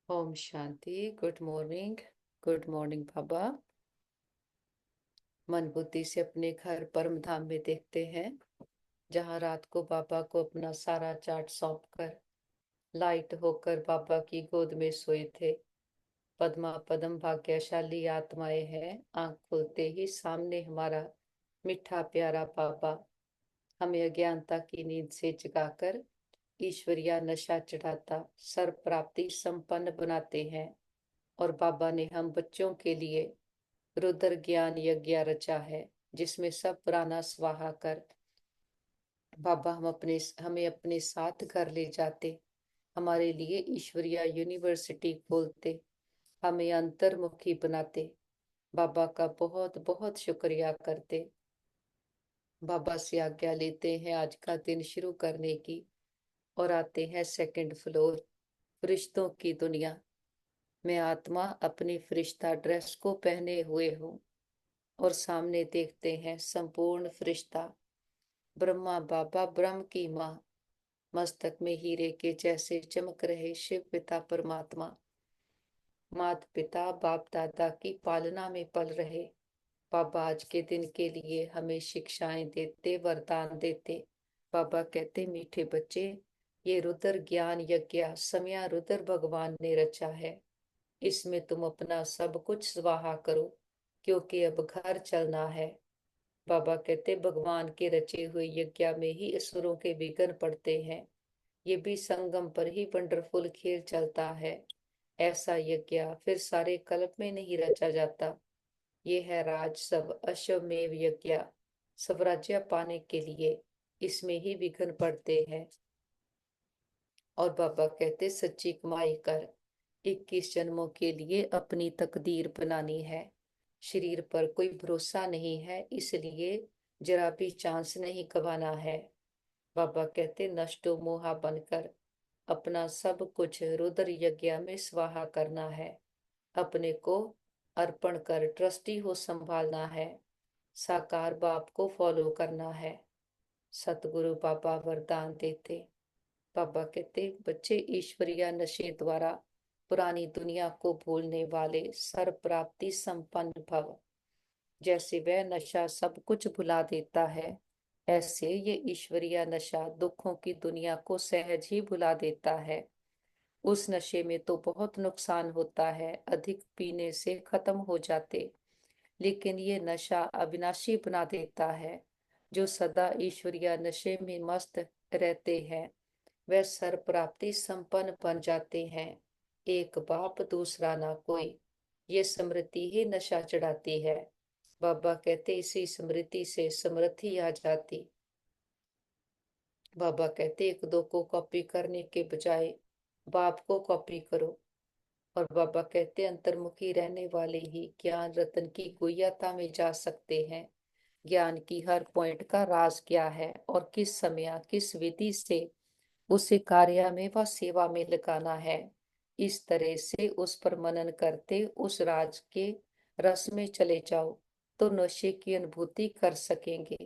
Om Shanti. Good morning बाबा। मन बुद्धि से अपने घर परम धाम में देखते हैं, जहाँ रात को बाबा को अपना सारा चार्ट सौंप कर लाइट होकर बाबा की गोद में सोए थे। पद्मा पदम भाग्यशाली आत्माएं हैं। आंख खोलते ही सामने हमारा मीठा प्यारा बाबा हमें अज्ञानता की नींद से जगाकर ईश्वरीय नशा चढ़ाता सर्व प्राप्ति संपन्न बनाते हैं। और बाबा ने हम बच्चों के लिए रुद्र ज्ञान यज्ञ रचा है, जिसमें सब पुराना स्वाहा कर बाबा हमें अपने साथ घर ले जाते, हमारे लिए ईश्वरीय यूनिवर्सिटी खोलते, हमें अंतर्मुखी बनाते। बाबा का बहुत बहुत शुक्रिया करते। बाबा से आज्ञा लेते हैं आज का दिन शुरू करने की और आते हैं सेकंड फ्लोर, फरिश्तों की दुनिया। मैं आत्मा अपनी फरिश्ता ड्रेस को पहने हुए हूँ और सामने देखते हैं संपूर्ण फरिश्ता। ब्रह्मा बाबा, ब्रह्म की माँ, मस्तक में हीरे के जैसे चमक रहे शिव पिता परमात्मा, माता पिता बाप दादा की पालना में पल रहे बाबा आज के दिन के लिए हमें शिक्षाएं देते, वरदान देते। बाबा कहते, मीठे बच्चे, ये रुद्र ज्ञान यज्ञ समया रुद्र भगवान ने रचा है। इसमें तुम अपना सब कुछ स्वाहा करो, क्योंकि अब घर चलना है। बाबा कहते, भगवान के रचे हुए यज्ञ में ही असुरों के विघ्न पड़ते हैं। ये भी संगम पर ही वंडरफुल खेल चलता है। ऐसा यज्ञ फिर सारे कल्प में नहीं रचा जाता। ये है राज सब अश्वमेव यज्ञ। स्वराज्य पाने के लिए इसमें ही विघ्न पड़ते हैं। और बाबा कहते, सच्ची कमाई कर 21 जन्मों के लिए अपनी तकदीर बनानी है। शरीर पर कोई भरोसा नहीं है, इसलिए जरा भी चांस नहीं गंवाना है। बाबा कहते, नष्टो मोहा बनकर अपना सब कुछ रुद्र यज्ञ में स्वाहा करना है। अपने को अर्पण कर ट्रस्टी हो संभालना है। साकार बाप को फॉलो करना है। सतगुरु बाबा वरदान देते। बाबा कहते, बच्चे, ईश्वरीय नशे द्वारा पुरानी दुनिया को भूलने वाले सर्व प्राप्ति संपन्न भव। जैसे वह नशा सब कुछ भुला देता है, ऐसे ये ईश्वरीय नशा दुखों की दुनिया को सहज ही भुला देता है। उस नशे में तो बहुत नुकसान होता है, अधिक पीने से खत्म हो जाते, लेकिन ये नशा अविनाशी बना देता है। जो सदा ईश्वरीय नशे में मस्त रहते हैं, वह सर्व प्राप्ति संपन्न बन जाते हैं। एक बाप दूसरा ना कोई, ये स्मृति ही नशा चढ़ाती है। बाबा कहते, इसी स्मृति से समृद्धि आ जाती। बाबा कहते, एक दो को कॉपी करने के बजाय बाप को कॉपी करो। और बाबा कहते, अंतर्मुखी रहने वाले ही ज्ञान रत्न की गुह्यता में जा सकते हैं। ज्ञान की हर पॉइंट का राज क्या है और किस समय किस विधि से उसे कार्य में व सेवा में लगाना है। इस तरह से उस पर मनन करते उस राज के रस में चले जाओ, तो नशे की अनुभूति कर सकेंगे।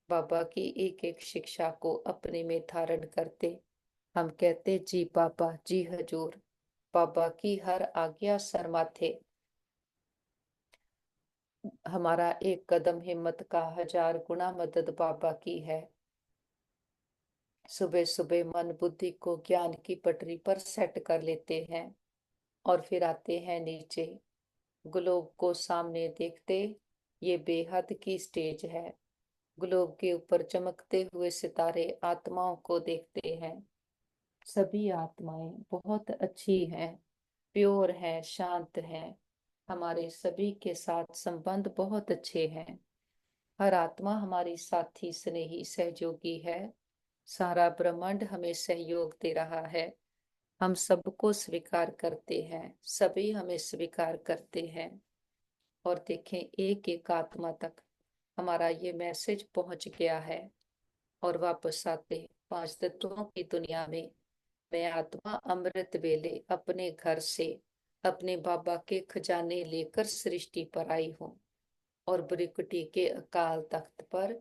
बाबा की एक एक शिक्षा को अपने में धारण करते हम कहते, जी बाबा, जी हजूर। बाबा की हर आज्ञा सर माथे। हमारा एक कदम हिम्मत का 1000 गुना मदद बाबा की है। सुबह सुबह मन बुद्धि को ज्ञान की पटरी पर सेट कर लेते हैं और फिर आते हैं नीचे। ग्लोब को सामने देखते, ये बेहद की स्टेज है। ग्लोब के ऊपर चमकते हुए सितारे आत्माओं को देखते हैं। सभी आत्माएं बहुत अच्छी हैं, प्योर हैं, शांत हैं। हमारे सभी के साथ संबंध बहुत अच्छे हैं। हर आत्मा हमारी साथी, स्नेही, सहयोगी है। सारा ब्रह्मांड हमें सहयोग दे रहा है। हम सबको स्वीकार करते हैं, सभी हमें स्वीकार करते हैं। और देखें, एक एक आत्मा तक हमारा ये मैसेज पहुंच गया है। और वापस आते पांच तत्वों की दुनिया में, मैं आत्मा अमृत वेले अपने घर से अपने बाबा के खजाने लेकर सृष्टि पर आई हूँ। और ब्रिकुटी के अकाल तख्त पर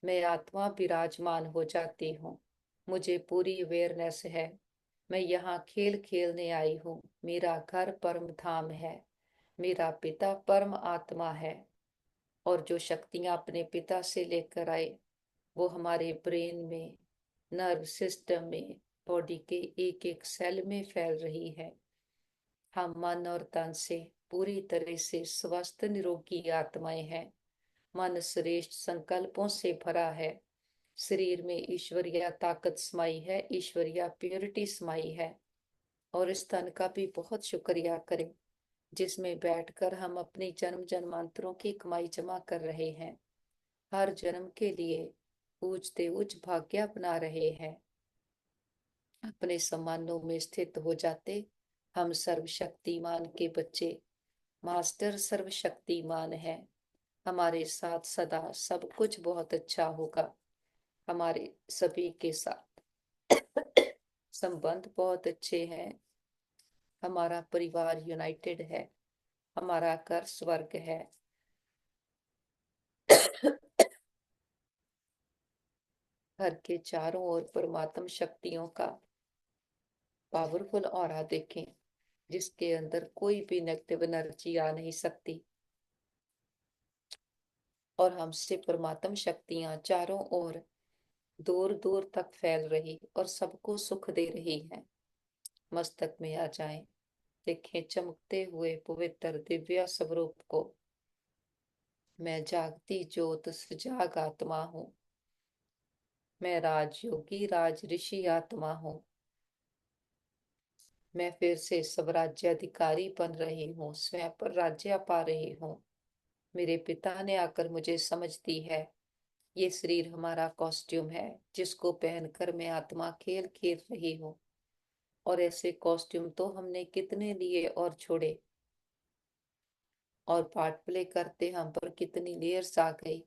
मैं आत्मा विराजमान हो जाती हूँ। मुझे पूरी अवेयरनेस है मैं यहाँ खेल खेलने आई हूँ। मेरा घर परम धाम है। मेरा पिता परम आत्मा है। और जो शक्तियां अपने पिता से लेकर आए वो हमारे ब्रेन में, नर्व सिस्टम में, बॉडी के एक एक सेल में फैल रही है। हम मन और तन से पूरी तरह से स्वस्थ निरोगी आत्माएं हैं। मन श्रेष्ठ संकल्पों से भरा है। शरीर में ईश्वरीय ताकत समाई है, ईश्वरीय प्योरिटी समाई है। और इस तन का भी बहुत शुक्रिया करें जिसमें बैठकर हम अपनी जन्म जन्मांतरों की कमाई जमा कर रहे हैं। हर जन्म के लिए ऊंचते उच्च भाग्य अपना रहे हैं। अपने सम्मानों में स्थित हो जाते। हम सर्वशक्तिमान के बच्चे। मास्टर सर्वशक्तिमान है। हमारे साथ सदा सब कुछ बहुत अच्छा होगा। हमारे सभी के साथ संबंध बहुत अच्छे हैं। हमारा परिवार यूनाइटेड है। हमारा घर स्वर्ग है। घर के चारों ओर परमात्म शक्तियों का पावरफुल ऑरा देखें जिसके अंदर कोई भी नेगेटिव एनर्जी आ नहीं सकती। और हमसे परमात्म शक्तियां चारों ओर दूर दूर तक फैल रही और सबको सुख दे रही है। मस्तक में आ जाएं। देखें चमकते हुए पवित्र दिव्य स्वरूप को। मैं जागती ज्योत सजाग आत्मा हूँ। मैं राजयोगी राज ऋषि आत्मा हूँ। मैं फिर से स्वराज्य अधिकारी बन रही हूँ, स्वयं पर राज्य पा रही हूँ। मेरे पिता ने आकर मुझे समझ दी है। ये शरीर हमारा कॉस्ट्यूम है जिसको पहनकर मैं आत्मा खेल खेल रही हूँ। और ऐसे कॉस्ट्यूम तो हमने कितने लिए और छोड़े। और पार्ट प्ले करते हम पर कितनी लेयर्स आ गई।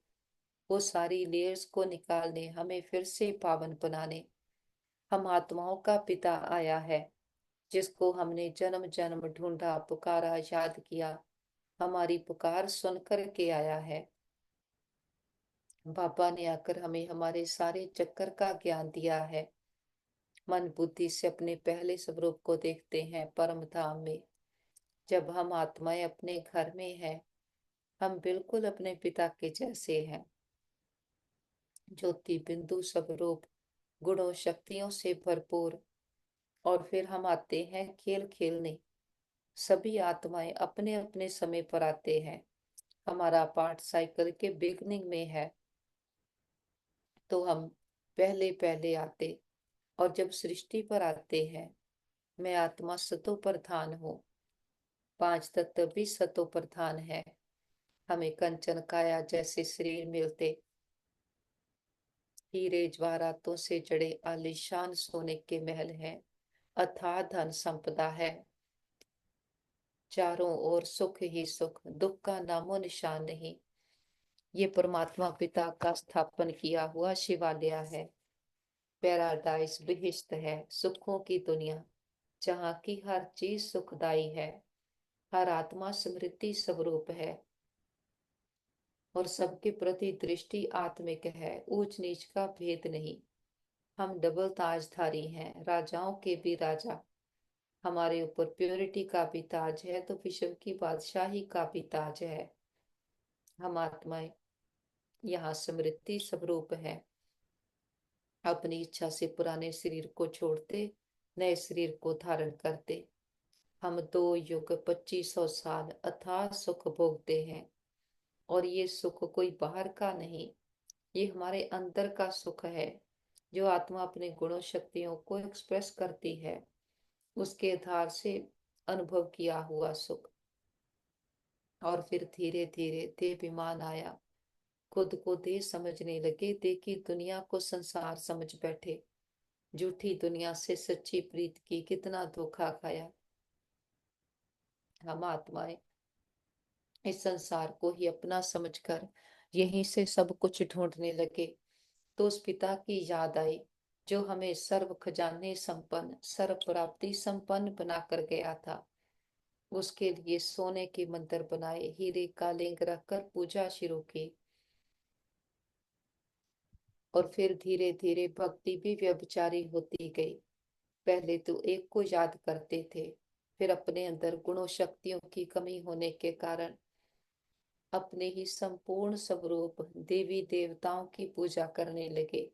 वो सारी लेयर्स को निकालने, हमें फिर से पावन बनाने हम आत्माओं का पिता आया है जिसको हमने जन्म जन्म ढूंढा, पुकारा, याद किया। हमारी पुकार सुन कर के आया है। बाबा ने आकर हमें हमारे सारे चक्कर का ज्ञान दिया है। मन बुद्धि से अपने पहले स्वरूप को देखते हैं परम धाम में। जब हम आत्माएं अपने घर में हैं, हम बिल्कुल अपने पिता के जैसे हैं। ज्योति बिंदु स्वरूप, गुणों शक्तियों से भरपूर। और फिर हम आते हैं खेल खेलने। सभी आत्माएं अपने अपने समय पर आते हैं। हमारा पाठ साइकिल के बिगनिंग में है तो हम पहले पहले आते। और जब सृष्टि पर आते हैं, मैं आत्मा सतो प्रधान हूँ। पांच तत्व भी सतो प्रधान है। हमें कंचन काया जैसे शरीर मिलते। हीरे जवाहरातों से जड़े आलीशान सोने के महल हैं। अथाह धन संपदा है। चारों ओर सुख ही सुख, दुख का नामो निशान नहीं। ये परमात्मा पिता का स्थापन किया हुआ शिवालय है। पैराडाइस बिहिश्त है, सुखों की दुनिया जहाँ की हर चीज सुखदाई है। हर आत्मा समृद्धि स्वरूप है और सबके प्रति दृष्टि आत्मिक है। ऊंच नीच का भेद नहीं। हम डबल ताजधारी हैं, राजाओं के भी राजा। हमारे ऊपर प्योरिटी का भी ताज है तो विश्व की बादशाही का भी ताज है। हम आत्माएं यहाँ समृद्धि स्वरूप है। अपनी इच्छा से पुराने शरीर को छोड़ते, नए शरीर को धारण करते। हम 2 युग 2500 साल अथाह सुख भोगते हैं। और ये सुख कोई बाहर का नहीं, ये हमारे अंदर का सुख है। जो आत्मा अपने गुणों शक्तियों को एक्सप्रेस करती है उसके आधार से अनुभव किया हुआ सुख। और फिर धीरे धीरे देहाभिमान आया। खुद को देह समझने लगे, देह की दुनिया को संसार समझ बैठे। झूठी दुनिया से सच्ची प्रीत की कितना धोखा खाया। हम आत्माएं इस संसार को ही अपना समझकर यहीं से सब कुछ ढूंढने लगे। तो उस पिता की याद आई जो हमें सर्व खजाने संपन्न, सर्व प्राप्ति संपन्न बना कर गया था। उसके लिए सोने के मंदिर बनाए, हीरे का लिंग रखकर पूजा शुरू की। और फिर धीरे धीरे भक्ति भी व्यभिचारी होती गई। पहले तो एक को याद करते थे, फिर अपने अंदर गुणों शक्तियों की कमी होने के कारण अपने ही संपूर्ण स्वरूप देवी देवताओं की पूजा करने लगे।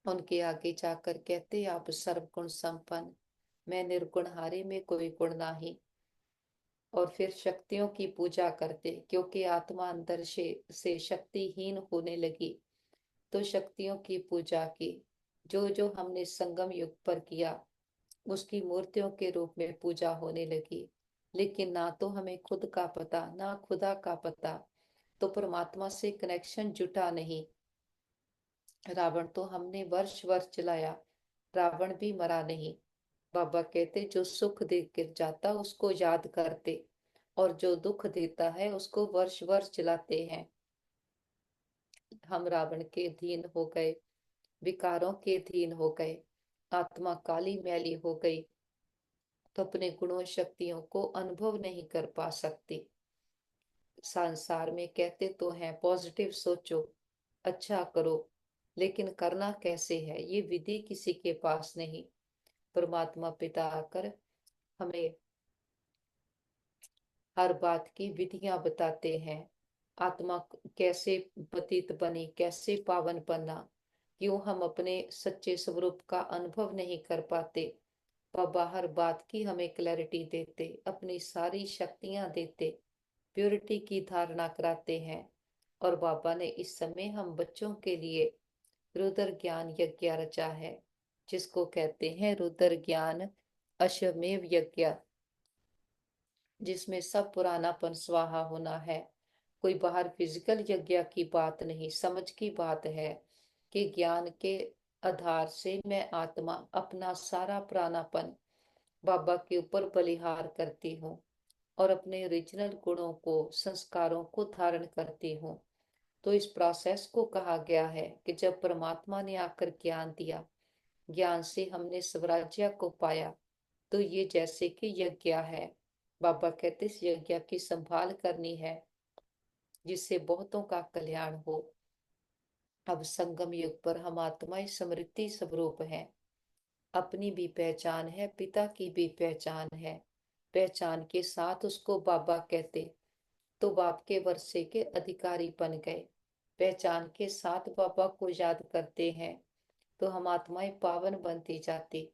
उनके आगे जाकर कहते, आप सर्वगुण संपन्न, मैं निर्गुणहारी में कोई गुण नहीं। और फिर शक्तियों की पूजा करते, क्योंकि आत्मा अंदर से शक्तिहीन होने लगी, तो शक्तियों की पूजा की। जो जो हमने संगम युग पर किया, उसकी मूर्तियों के रूप में पूजा होने लगी। लेकिन ना तो हमें खुद का पता, ना खुदा का पता, तो परमात्मा से कनेक्शन जुटा नहीं। रावण तो हमने वर्ष वर्ष चलाया, रावण भी मरा नहीं। बाबा कहते, जो सुख दे गिर जाता उसको याद करते, और जो दुख देता है उसको वर्ष वर्ष चलाते हैं। हम रावण के अधीन हो गए, विकारों के अधीन हो गए, आत्मा काली मैली हो गई, तो अपने गुणों शक्तियों को अनुभव नहीं कर पा सकती। संसार में कहते तो हैं पॉजिटिव सोचो, अच्छा करो, लेकिन करना कैसे है ये विधि किसी के पास नहीं। परमात्मा पिता आकर हमें हर बात की विधियां बताते हैं। आत्मा कैसे पतित बनी, कैसे पावन बना, क्यों हम अपने सच्चे स्वरूप का अनुभव नहीं कर पाते। बाबा हर बात की हमें क्लैरिटी देते, अपनी सारी शक्तियां देते, प्योरिटी की धारणा कराते हैं। और बाबा ने इस समय हम बच्चों के लिए रुद्र ज्ञान यज्ञ रचा है, जिसको कहते हैं रुद्र ज्ञान अश्वमेव यज्ञ, जिसमें सब पुरानापन स्वाहा होना है। कोई बाहर फिजिकल यज्ञ की बात नहीं, समझ की बात है कि ज्ञान के आधार से मैं आत्मा अपना सारा पुरानापन बाबा के ऊपर बलिहार करती हूँ, और अपने ओरिजिनल गुणों को, संस्कारों को धारण करती हूँ। तो इस प्रोसेस को कहा गया है कि जब परमात्मा ने आकर ज्ञान दिया, ज्ञान से हमने स्वराज्य को पाया, तो ये जैसे कि यज्ञ है। बाबा कहते इस यज्ञ की संभाल करनी है, जिससे बहुतों का कल्याण हो। अब संगम युग पर हम आत्माएं समृद्धि स्वरूप हैं। अपनी भी पहचान है, पिता की भी पहचान है। पहचान के साथ उसको बाबा कहते, तो बाप के वर्षे के अधिकारी बन गए। पहचान के साथ बाबा को याद करते हैं, तो हम आत्माएं पावन बनती जाती।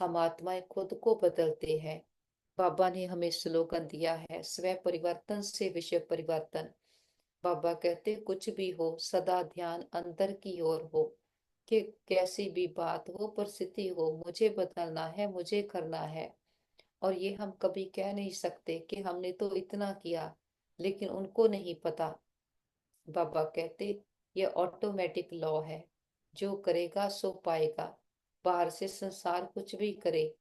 हम आत्माएं खुद को बदलते हैं। बाबा ने हमें स्लोगन दिया है, स्व परिवर्तन से विश्व परिवर्तन। बाबा कहते कुछ भी हो, सदा ध्यान अंदर की ओर हो, कि कैसी भी बात हो, परिस्थिति हो, मुझे बदलना है, मुझे करना है। और ये हम कभी कह नहीं सकते कि हमने तो इतना किया, लेकिन उनको नहीं पता। बाबा कहते ये ऑटोमेटिक लॉ है, जो करेगा सो पाएगा। बाहर से संसार कुछ भी करे,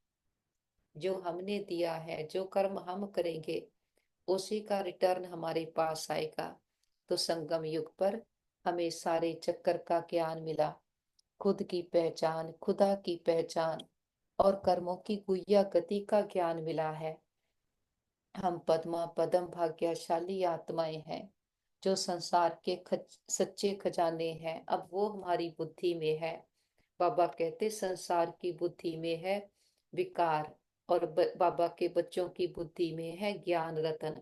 जो हमने दिया है, जो कर्म हम करेंगे, उसी का रिटर्न हमारे पास आएगा। तो संगम युग पर हमें सारे चक्कर का ज्ञान मिला, खुद की पहचान, खुदा की पहचान, और कर्मों की गुह्य गति का ज्ञान मिला है। हम पद्मा पदम भाग्यशाली आत्माएं हैं, जो संसार के सच्चे खजाने हैं। अब वो हमारी बुद्धि में है। बाबा कहते संसार की बुद्धि में है विकार, और बाबा के बच्चों की बुद्धि में है ज्ञान रतन।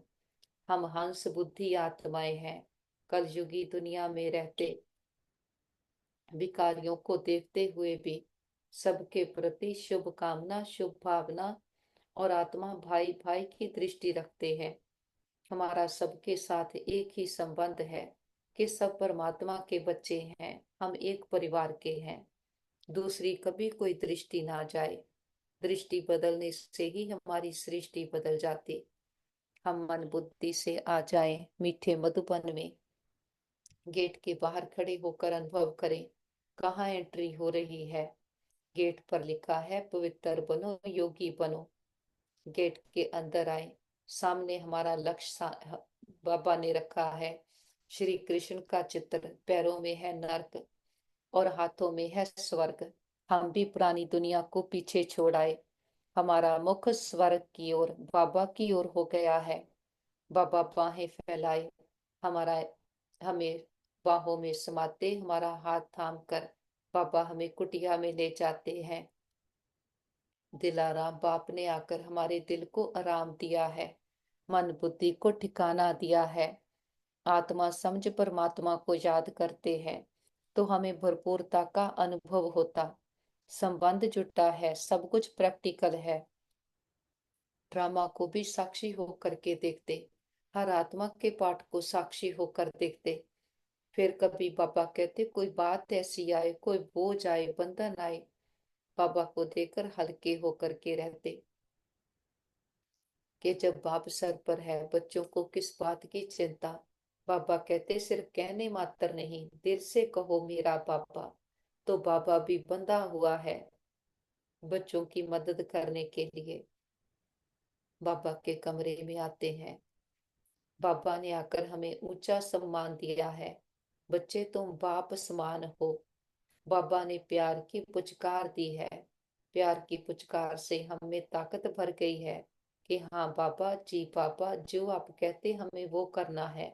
हम हंस बुद्धि आत्माएं हैं, कलयुगी दुनिया में रहते, विकारियों को देखते हुए भी सबके प्रति शुभ कामना, शुभ भावना, और आत्मा भाई भाई की दृष्टि रखते हैं। हमारा सबके साथ एक ही संबंध है कि सब परमात्मा के बच्चे हैं, हम एक परिवार के हैं। दूसरी कभी कोई दृष्टि ना जाए। दृष्टि बदलने से ही हमारी सृष्टि बदल जाती। हम मन बुद्धि से आ जाएं मीठे मधुबन में, गेट के बाहर खड़े होकर अनुभव करें कहाँ एंट्री हो रही है। गेट पर लिखा है पवित्र बनो, योगी बनो। गेट के अंदर आए, सामने हमारा लक्ष्य बाबा ने रखा है। श्री कृष्ण का चित्र, पैरों में है नर्क और हाथों में है स्वर्ग। हम भी पुरानी दुनिया को पीछे छोड़ आए, हमारा मुख स्वर्ग की ओर, बाबा की ओर हो गया है। बाबा बाहें फैलाए, हमारा हमें बाहों में समाते, हमारा हाथ थाम कर बाबा हमें कुटिया में ले जाते हैं। दिलाराम बाप ने आकर हमारे दिल को आराम दिया है, मन बुद्धि को ठिकाना दिया है। आत्मा समझ परमात्मा को याद करते हैं तो हमें भरपूरता का अनुभव होता, संबंध जुटा है, सब कुछ प्रैक्टिकल है। ड्रामा को भी साक्षी होकर के देखते, हर आत्मा के पाठ को साक्षी होकर देखते। फिर कभी बाबा कहते कोई बात ऐसी आए, कोई बोझ आए, बंधन आए, बाबा को देकर हल्के होकर के रहते। कि जब बाप सर पर है बच्चों को किस बात की चिंता। बाबा कहते सिर्फ कहने मात्र नहीं, दिल से कहो मेरा बाबा। तो बाबा भी बंधा हुआ है बच्चों की मदद करने के लिए। बाबा के कमरे में आते हैं, बाबा ने आकर हमें ऊंचा सम्मान दिया है। बच्चे तुम बाप समान हो। बाबा ने प्यार की पुचकार दी है। प्यार की पुचकार से हम में ताकत भर गई है कि हाँ बाबा जी, बाबा जो आप कहते हमें वो करना है।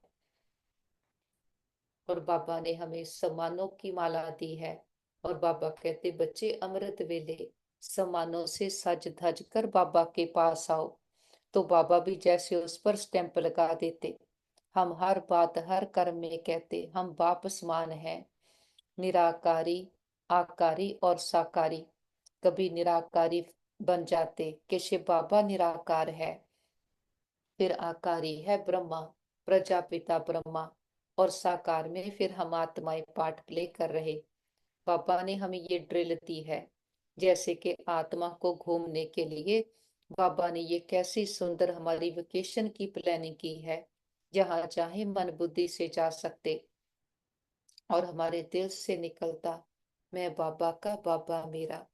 और बाबा ने हमें सम्मानों की माला दी है। और बाबा कहते बच्चे अमृत वेले सम्मानों से सज धज कर बाबा के पास आओ। तो बाबा भी जैसे उस पर स्टैंप लगा देते। हम हर बात हर कर्म में कहते हम बाप समान हैं, निराकारी, आकारी और साकारी। कभी निराकारी बन जाते कि शिव बाबा निराकार है, फिर आकारी है ब्रह्मा, प्रजापिता ब्रह्मा, और साकार में फिर हम आत्माएं पार्ट प्ले कर रहे। पापा ने हमें ये ड्रिल दी है। जैसे कि आत्मा को घूमने के लिए बाबा ने ये कैसी सुंदर हमारी वेकेशन की प्लानिंग की है, जहां चाहे मन बुद्धि से जा सकते। और हमारे दिल से निकलता मैं बाबा का बाबा मेरा।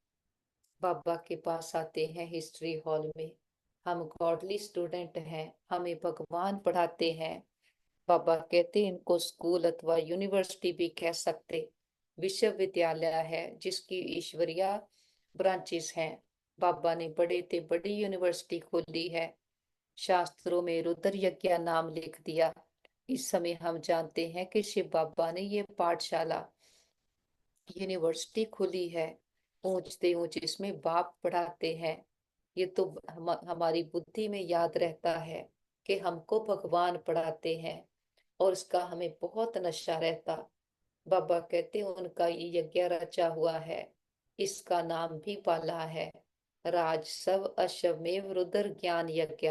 बाबा के पास आते हैं हिस्ट्री हॉल में, हम गॉडली स्टूडेंट हैं, हमें भगवान पढ़ाते हैं। बाबा कहते इनको स्कूल अथवा यूनिवर्सिटी भी कह सकते। विश्वविद्यालय है जिसकी ईश्वरीय ब्रांचेस हैं। बाबा ने बड़े ते बड़ी यूनिवर्सिटी खोली है। शास्त्रों में रुद्र यज्ञ नाम लिख दिया। इस समय हम जानते हैं कि शिव बाबा ने ये पाठशाला यूनिवर्सिटी खुली है। ऊंचते ऊंच इसमें बाप पढ़ाते हैं। ये तो हमारी बुद्धि में याद रहता है कि हमको भगवान पढ़ाते हैं, और इसका हमें बहुत नशा रहता। बाबा कहते उनका ये यज्ञ रचा हुआ है, इसका नाम भी पाला है राजसव अश्वमेव रुद्र ज्ञान यज्ञ।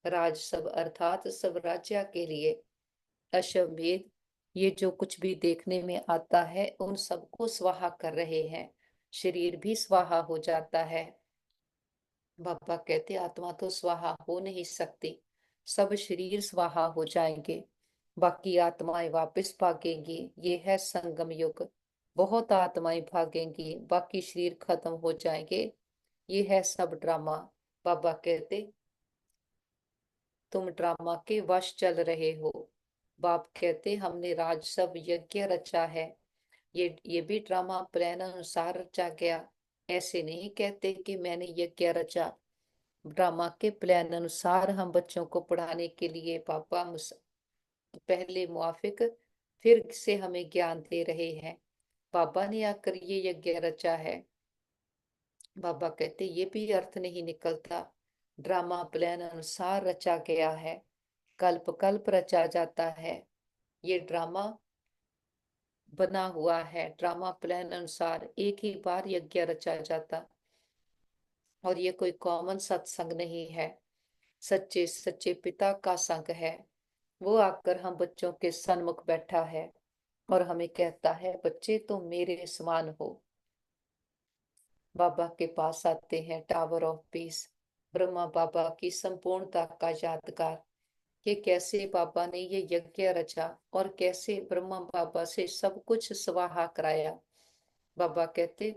राजसव अर्थात सब राज्य के लिए, अश्वमेध ये जो कुछ भी देखने में आता है उन सबको स्वाहा कर रहे हैं। शरीर भी स्वाहा हो जाता है। बाबा कहते आत्मा तो स्वाहा हो नहीं सकती, सब शरीर स्वाहा हो जाएंगे, बाकी आत्माएं वापस भागेंगी। ये है संगम युग। बहुत आत्माएं भागेंगी, बाकी शरीर खत्म हो जाएंगे। ये है सब ड्रामा। बाबा कहते तुम ड्रामा के वश चल रहे हो। बाप कहते हमने राजसव यज्ञ रचा है। ये भी ड्रामा प्लान अनुसार रचा गया। ऐसे नहीं कहते कि मैंने यज्ञ रचा। ड्रामा के प्लान अनुसार हम बच्चों को पढ़ाने के लिए पापा पहले मुआफिक फिर से हमें ज्ञान दे रहे हैं। बाबा ने आकर ये यज्ञ रचा है। बाबा कहते ये भी अर्थ नहीं निकलता। ड्रामा प्लान अनुसार रचा गया है, कल्प कल्प रचा जाता है। ये ड्रामा बना हुआ है, ड्रामा प्लान अनुसार एक ही बार यज्ञ रचा जाता। और ये कोई कॉमन सत्संग नहीं है, सच्चे सच्चे पिता का संग है। वो आकर हम बच्चों के सन्मुख बैठा है और हमें कहता है बच्चे तुम मेरे समान हो। बाबा के पास आते हैं टावर ऑफ पीस, ब्रह्मा बाबा की संपूर्णता का यादगार, कि कैसे बाबा ने ये यज्ञ रचा और कैसे ब्रह्मा बाबा से सब कुछ स्वाहा कराया। बाबा कहते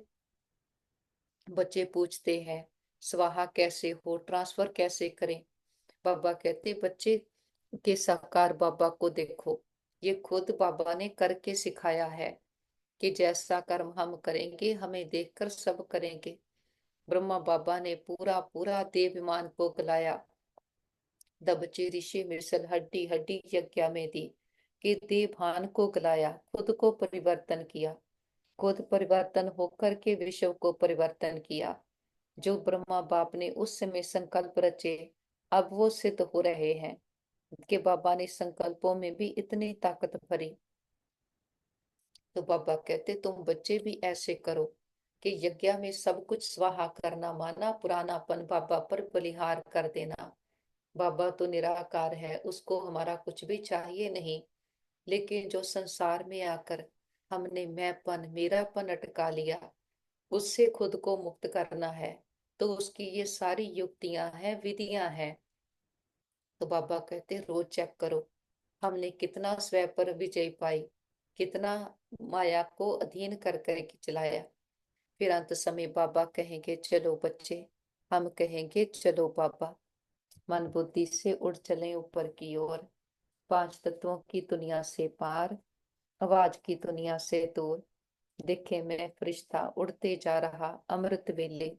बच्चे पूछते हैं स्वाहा कैसे हो, ट्रांसफर कैसे करें। बाबा कहते बच्चे के साकार बाबा को देखो, ये खुद बाबा ने करके सिखाया है कि जैसा कर्म हम करेंगे हमें देखकर सब करेंगे। ब्रह्मा बाबा ने पूरा पूरा देवाभिमान को गलाया। दबचे ऋषि मिर्सल हड्डी हड्डी यज्ञ में दी कि देवान को गलाया, खुद को परिवर्तन किया। खुद परिवर्तन होकर के विश्व को परिवर्तन किया। जो ब्रह्मा बाप ने उस समय संकल्प रचे, अब वो सिद्ध हो रहे हैं कि बाबा ने संकल्पों में भी इतनी ताकत भरी। तो बाबा कहते तुम बच्चे भी ऐसे करो कि यज्ञ में सब कुछ स्वाहा करना, माना पुरानापन बाबा पर बलिहार कर देना। बाबा तो निराकार है, उसको हमारा कुछ भी चाहिए नहीं। लेकिन जो संसार में आकर हमने मैंपन मेरापन अटका लिया, उससे खुद को मुक्त करना है। तो उसकी ये सारी युक्तियां हैं, विधियां हैं। तो बाबा कहते रोज चेक करो हमने कितना स्वयं पर विजय पाई, कितना माया को अधीन कर करके चलाया। फिर अंत समय बाबा कहेंगे चलो बच्चे, हम कहेंगे चलो बाबा। मन बुद्धि से उड़ चले ऊपर की ओर, पांच तत्वों की दुनिया से पार, आवाज की दुनिया से दूर। देखे मैं फरिश्ता उड़ते जा रहा अमृत वेले,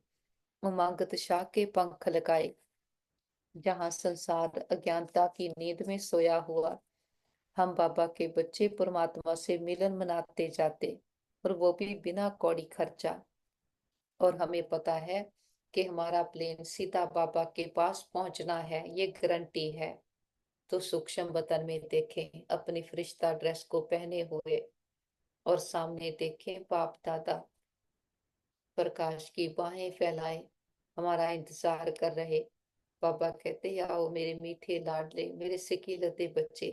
उमंग शाह के पंख लगाए। जहां संसार अज्ञानता की नींद में सोया हुआ, हम बाबा के बच्चे परमात्मा से मिलन मनाते जाते, और वो भी बिना कौड़ी खर्चा। और हमें पता है कि हमारा प्लेन सीधा बाबा के पास पहुंचना है, ये गारंटी है। तो सूक्ष्म वतन में देखें अपनी फरिश्ता ड्रेस को पहने हुए, और सामने देखें बाप दादा प्रकाश की बाहें फैलाए हमारा इंतजार कर रहे। बाबा कहते आओ मेरे मीठे लाडले, मेरे सिकीलते बच्चे,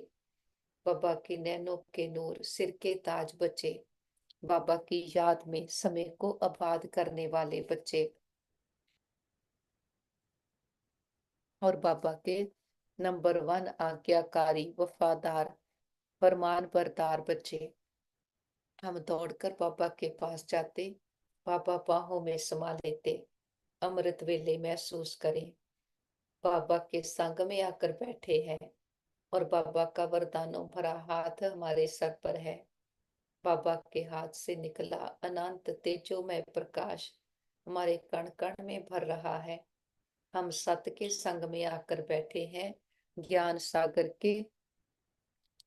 बाबा के नैनों के नूर, सिर के ताज बच्चे, बाबा की याद में समय को आबाद करने वाले बच्चे, और बाबा के नंबर वन आज्ञाकारी वफादार फरमान बरदार बच्चे। हम दौड़कर बाबा के पास जाते, बाबा बाहों में समा लेते, अमृत वेले महसूस करें बाबा के संग में आकर बैठे हैं, और बाबा का वरदानों भरा हाथ हमारे सर पर है। बाबा के हाथ से निकला अनंत तेजोमय प्रकाश हमारे कण कण में भर रहा है। हम सत्य के संग में आकर बैठे हैं, ज्ञान सागर के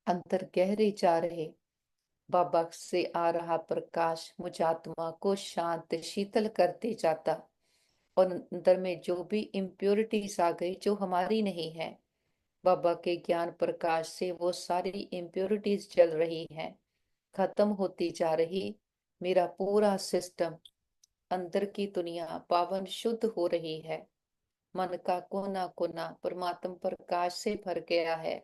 अंतर गहरे जा रहे। बाबा से आ रहा प्रकाश मुझ आत्मा को शांत शीतल करते जाता, और अंदर में जो भी इम्प्योरिटीज आ गई जो हमारी नहीं है, बाबा के ज्ञान प्रकाश से वो सारी इम्प्योरिटीज जल रही हैं, खत्म होती जा रही। मेरा पूरा सिस्टम, अंदर की दुनिया पावन शुद्ध हो रही है। मन का कोना कोना परमात्म प्रकाश से भर गया है।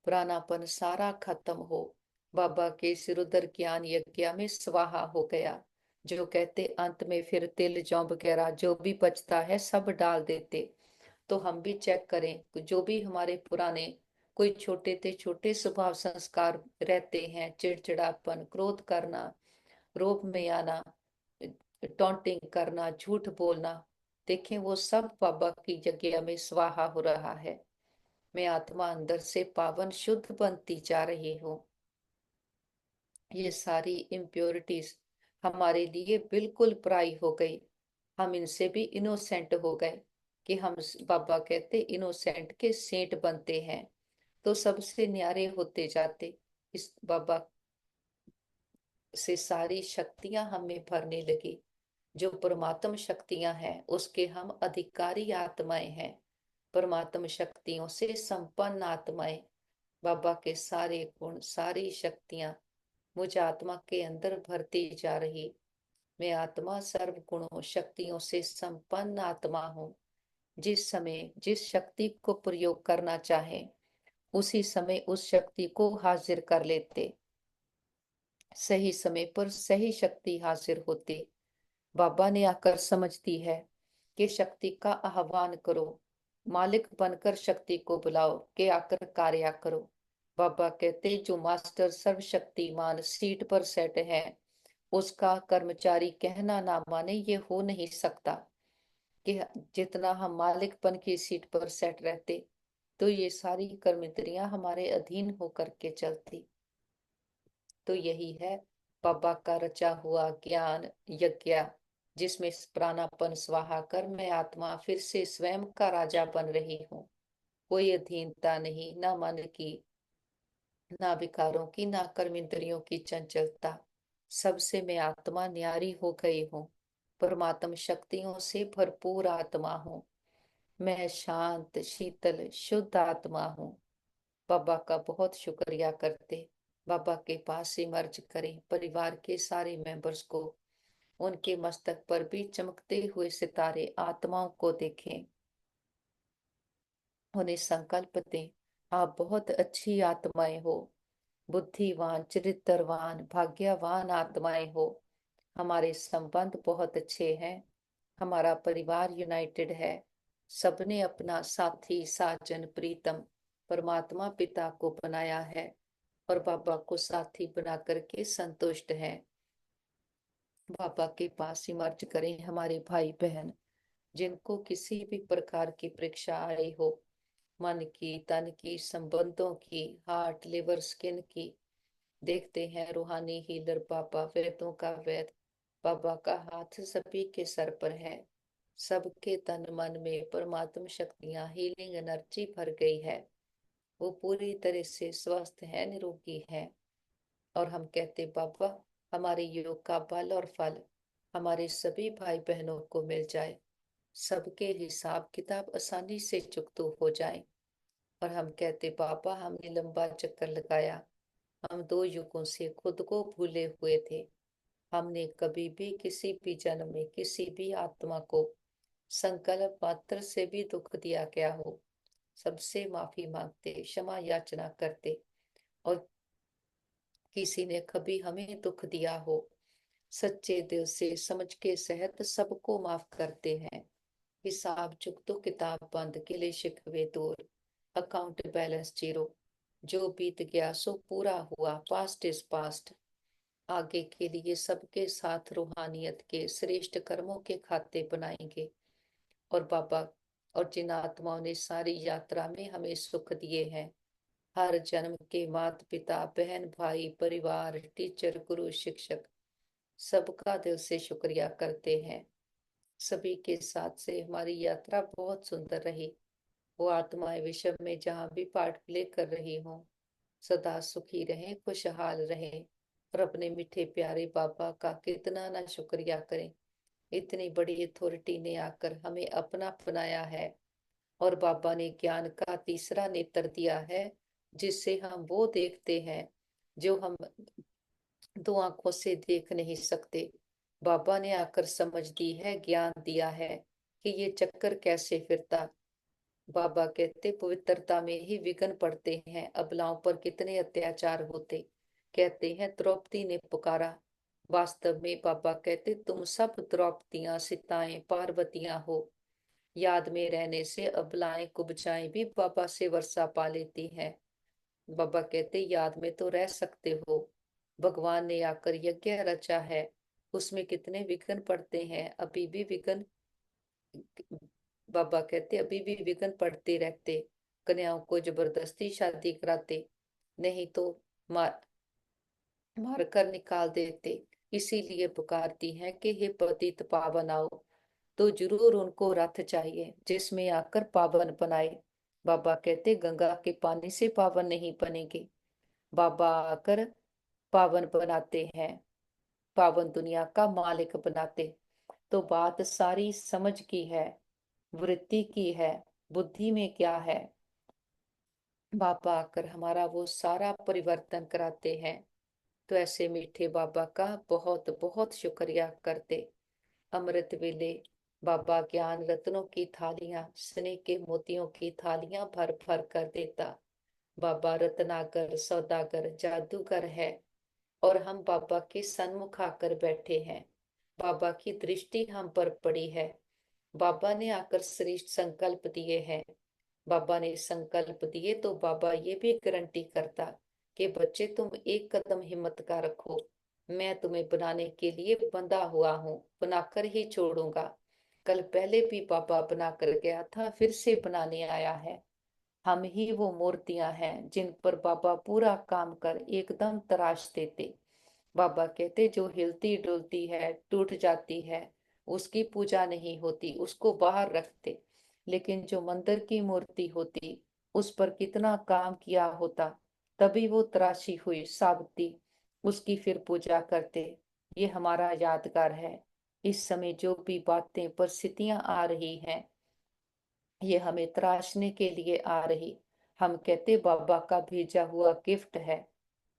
पुरानापन सारा खत्म हो, बाबा के सिरुदर ज्ञान यज्ञ में स्वाहा हो गया। जो कहते अंत में फिर तिल जौ वगैरह जो भी बचता है सब डाल देते। तो हम भी चेक करें जो भी हमारे पुराने कोई छोटे थे छोटे स्वभाव संस्कार रहते हैं, चिड़चिड़ापन, क्रोध करना, रोब में आना, टॉन्टिंग करना, झूठ बोलना, देखें वो सब बाबा की जगह में स्वाहा हो रहा है। मैं आत्मा अंदर से पावन शुद्ध बनती जा रही हूँ। ये सारी इम्प्योरिटीज हमारे लिए बिल्कुल पराई हो गई। हम इनसे भी इनोसेंट हो गए कि हम, बाबा कहते इनोसेंट के सेंट बनते हैं, तो सबसे न्यारे होते जाते। इस बाबा से सारी शक्तियां हमें भरने लगी। जो परमात्म शक्तियां हैं उसके हम अधिकारी आत्माएं हैं, परमात्म शक्तियों से संपन्न आत्माएं। बाबा के सारे गुण सारी शक्तियां मुझ आत्मा के अंदर भरती जा रही। मैं आत्मा सर्व गुणों शक्तियों से संपन्न आत्मा हूँ। जिस समय जिस शक्ति को प्रयोग करना चाहे उसी समय उस शक्ति को हाजिर कर लेते, सही समय पर सही शक्ति हाजिर होती। बाबा ने आकर समझ दी है कि शक्ति का आह्वान करो, मालिक बनकर शक्ति को बुलाओ कि आकर कार्य करो। बाबा कहते जो मास्टर सर्वशक्तिमान सीट पर सेट है उसका कर्मचारी कहना ना माने, ये हो नहीं सकता। कि जितना हम मालिकपन की सीट पर सेट रहते तो ये सारी कर्मेंद्रियां हमारे अधीन होकर के चलती। तो यही है बाबा का रचा हुआ ज्ञान यज्ञ, जिसमें प्राणापन स्वाहा कर मैं आत्मा फिर से स्वयं का राजा बन रही हूँ। कोई अधीनता नहीं, ना मन की, ना विकारों की, ना कर्मेंद्रियों की चंचलता। सबसे मैं आत्मा न्यारी हो गई हूँ, परमात्म शक्तियों से भरपूर आत्मा हूँ। मैं शांत शीतल शुद्ध आत्मा हूँ। बाबा का बहुत शुक्रिया करते, बाबा के पास ही मर्ज करें परिवार के सारे मेंबर्स को, उनके मस्तक पर भी चमकते हुए सितारे आत्माओं को देखें, उन्हें संकल्प दें, आप बहुत अच्छी आत्माएं हो, बुद्धिवान चरित्रवान भाग्यवान आत्माएं हो। हमारे संबंध बहुत अच्छे हैं, हमारा परिवार यूनाइटेड है। सबने अपना साथी साजन प्रीतम परमात्मा पिता को बनाया है और बाबा को साथी बना करके संतुष्ट है। बाबा के पास ही मर्ज करें हमारे भाई बहन जिनको किसी भी प्रकार की परीक्षा आई हो, मन की तन की संबंधों की, हार्ट लिवर स्किन की। देखते हैं रूहानी हीलर बाबा वेदों का वेद, बाबा का हाथ सभी के सर पर है। सबके तन मन में परमात्म शक्तियां हीलिंग एनर्जी भर गई है, वो पूरी तरह से स्वस्थ है निरोगी है। और हम कहते बाबा हमारे योग का बल और फल हमारे सभी भाई बहनों को मिल जाए, सबके हिसाब किताब आसानी से चुकतू हो जाए। और हम कहते बाबा हमने लंबा चक्कर लगाया, हम 2 युगों से खुद को भूले हुए थे, हमने कभी भी किसी भी जन्म में किसी भी आत्मा को संकल्प मात्र से भी दुख दिया गया हो, सबसे माफी मांगते क्षमा याचना करते। और किसी ने कभी हमें दुख दिया हो, सच्चे दिल से समझ के सहित सबको माफ करते हैं। हिसाब चुक तो किताब बंद, गिले शिकवे दूर, अकाउंट बैलेंस जीरो। जो बीत गया सो पूरा हुआ, पास्ट इज पास्ट। आगे के लिए सबके साथ रूहानियत के श्रेष्ठ कर्मों के खाते बनाएंगे। और बाबा और जिन आत्माओं ने सारी यात्रा में हमें सुख दिए हैं, हर जन्म के माता पिता बहन भाई परिवार टीचर गुरु शिक्षक, सबका दिल से शुक्रिया करते हैं। सभी के साथ से हमारी यात्रा बहुत सुंदर रही। वो आत्माएं विश्व में जहाँ भी पार्ट प्ले कर रही हों, सदा सुखी रहें खुशहाल रहें। और अपने मीठे प्यारे बाबा का कितना ना शुक्रिया करें, इतनी बड़ी अथॉरिटी ने आकर हमें अपना बनाया है। और बाबा ने ज्ञान का तीसरा नेत्र दिया है, जिससे हम वो देखते हैं जो हम 2 आंखों से देख नहीं सकते। बाबा ने आकर समझ दी है, ज्ञान दिया है कि ये चक्कर कैसे फिरता। बाबा कहते पवित्रता में ही विघ्न पड़ते हैं, अबलाओं पर कितने अत्याचार होते। कहते हैं द्रौपदी ने पुकारा, वास्तव में बाबा कहते तुम सब द्रौपदियां सीताएं पार्वतियां हो। याद में रहने से अबलाएं कुबजाएं भी बाबा से वर्षा पा लेती हैं। बाबा कहते याद में तो रह सकते हो, भगवान ने आकर यज्ञ रचा है, उसमें कितने विघ्न पड़ते हैं, अभी भी विघ्न। बाबा कहते अभी भी विघ्न पड़ते रहते, कन्याओं को जबरदस्ती शादी कराते, नहीं तो मार मार कर निकाल देते। इसीलिए पुकारती हैं कि हे पतित पावन आओ। तो जरूर उनको रथ चाहिए जिसमें आकर पावन बनाए। बाबा कहते गंगा के पानी से पावन नहीं बनेंगे, बाबा आकर पावन बनाते हैं, पावन दुनिया का मालिक बनाते। तो बात सारी समझ की है, वृत्ति की है, बुद्धि में क्या है। बाबा आकर हमारा वो सारा परिवर्तन कराते हैं। तो ऐसे मीठे बाबा का बहुत बहुत शुक्रिया करते। अमृत वेले बाबा ज्ञान रत्नों की थालियां स्नेह के मोतियों की थालियां भर भर कर देता। बाबा रत्नाकर सौदागर जादूगर है और हम बाबा के सन्मुख आकर बैठे हैं। बाबा की दृष्टि हम पर पड़ी है। बाबा ने आकर श्रेष्ठ संकल्प दिए हैं। बाबा ने संकल्प दिए तो बाबा ये भी गारंटी करता कि बच्चे तुम एक कदम हिम्मत का रखो, मैं तुम्हें बनाने के लिए बंधा हुआ हूँ, बनाकर ही छोड़ूंगा। कल पहले भी बाबा बना कर गया था, फिर से बनाने आया है। हम ही वो मूर्तियां हैं जिन पर बाबा पूरा काम कर एकदम तराश देते। बाबा कहते जो हिलती डुलती है टूट जाती है उसकी पूजा नहीं होती, उसको बाहर रखते। लेकिन जो मंदिर की मूर्ति होती उस पर कितना काम किया होता, तभी वो तराशी हुई साबती। उसकी फिर पूजा करते। ये हमारा यादगार है। इस समय जो भी बातें परिस्थितियां आ रही हैं, ये हमें तराशने के लिए आ रही, हम कहते बाबा का भेजा हुआ गिफ्ट है।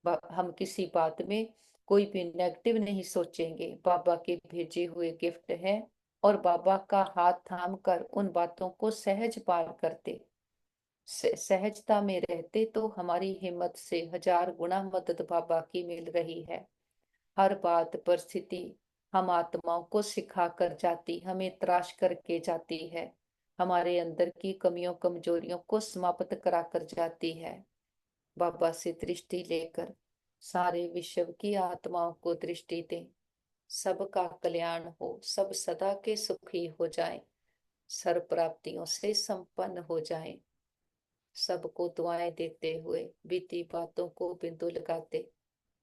हम किसी बात में कोई भी नेगेटिव नहीं सोचेंगे, बाबा के भेजे हुए गिफ्ट है। और बाबा का हाथ थाम कर उन बातों को सहज पार करते, सहजता में रहते, तो हमारी हिम्मत से हजार गुना मदद बाबा की मिल रही है। हर बात परिस्थिति हम आत्माओं को सिखा कर जाती, हमें त्राश करके जाती है, हमारे अंदर की कमियों कमजोरियों को समाप्त करा कर जाती है। बाबा से दृष्टि लेकर सारे विश्व की आत्माओं को दृष्टि दें। सबका कल्याण हो, सब सदा के सुखी हो जाएं, सर्व प्राप्तियों से संपन्न हो जाएं। सबको दुआएं देते हुए बीती बातों को बिंदु लगाते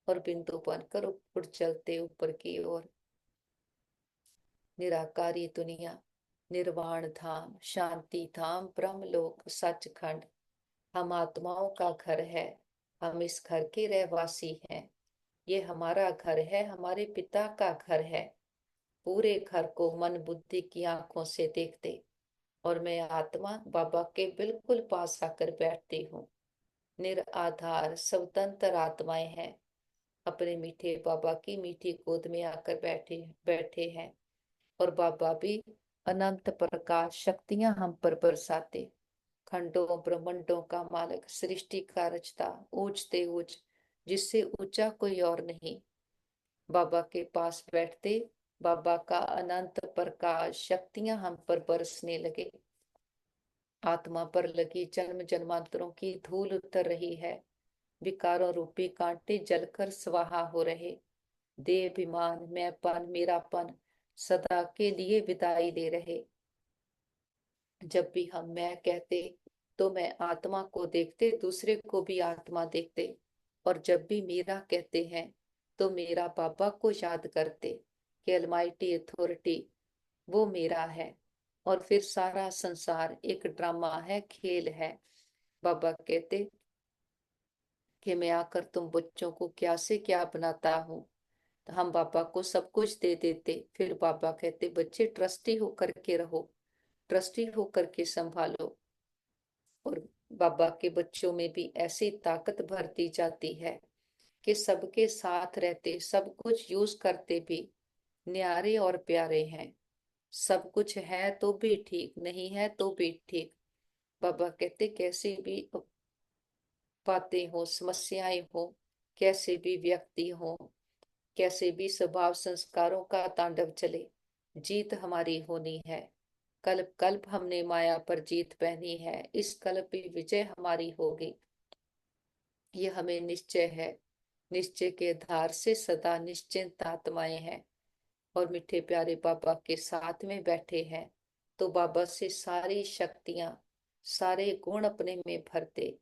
और बिंदु बनकर ऊपर चलते ऊपर की ओर। निराकारी दुनिया, निर्वाण धाम, शांति धाम, ब्रह्मलोक, सचखंड हम आत्माओं का घर है। हम इस घर के रहवासी हैं। ये हमारा घर है, हमारे पिता का घर है। पूरे घर को मन बुद्धि की आंखों से देखते और मैं आत्मा बाबा के बिल्कुल पास आकर बैठती हूँ। निराधार स्वतंत्र आत्माएं हैं, अपने मीठे बाबा की मीठी गोद में आकर बैठे बैठे हैं। और बाबा भी अनंत प्रकाश शक्तियां हम पर बरसाते, खंडों ब्रह्मांडों का मालिक, सृष्टि का रचता, ऊंचते ऊंच, जिससे ऊंचा कोई और नहीं। बाबा के पास बैठते बाबा का अनंत प्रकाश शक्तियां हम पर बरसने लगे। आत्मा पर लगी जन्म जन्मांतरों की धूल उतर रही है। विकारों रूपी कांटे जलकर स्वाहा हो रहे। देहाभिमान, मैंपन, मेरापन सदा के लिए विदाई ले रहे। जब भी हम मैं कहते तो मैं आत्मा को देखते, दूसरे को भी आत्मा देखते। और जब भी मेरा कहते हैं तो मेरा बाबा को याद करते कि अलमाइटी अथॉरिटी वो मेरा है। और फिर सारा संसार एक ड्रामा है, खेल है। बाबा कहते कि मैं आकर तुम बच्चों को क्या से क्या बनाता हूँ। तो हम बाबा को सब कुछ दे देते, फिर बाबा कहते बच्चे ट्रस्टी होकर के रहो, ट्रस्टी होकर के संभालो। और बाबा के बच्चों में भी ऐसी ताकत भरती जाती है कि सबके साथ रहते, सब कुछ यूज करते भी न्यारे और प्यारे हैं। सब कुछ है तो भी ठीक, नहीं है तो भी ठीक। बाबा कहते कैसे भी बातें हो, समस्याएं हो, कैसे भी व्यक्ति हो, कैसे भी स्वभाव संस्कारों का तांडव चले, जीत हमारी होनी है। कल्प कल्प हमने माया पर जीत पहनी है, इस कल्प भी विजय हमारी होगी। ये हमें निश्चय है। निश्चय के आधार से सदा निश्चिंत आत्माएं हैं और मीठे प्यारे बाबा के साथ में बैठे हैं। तो बाबा से सारी शक्तियां, सारे गुण अपने में भरते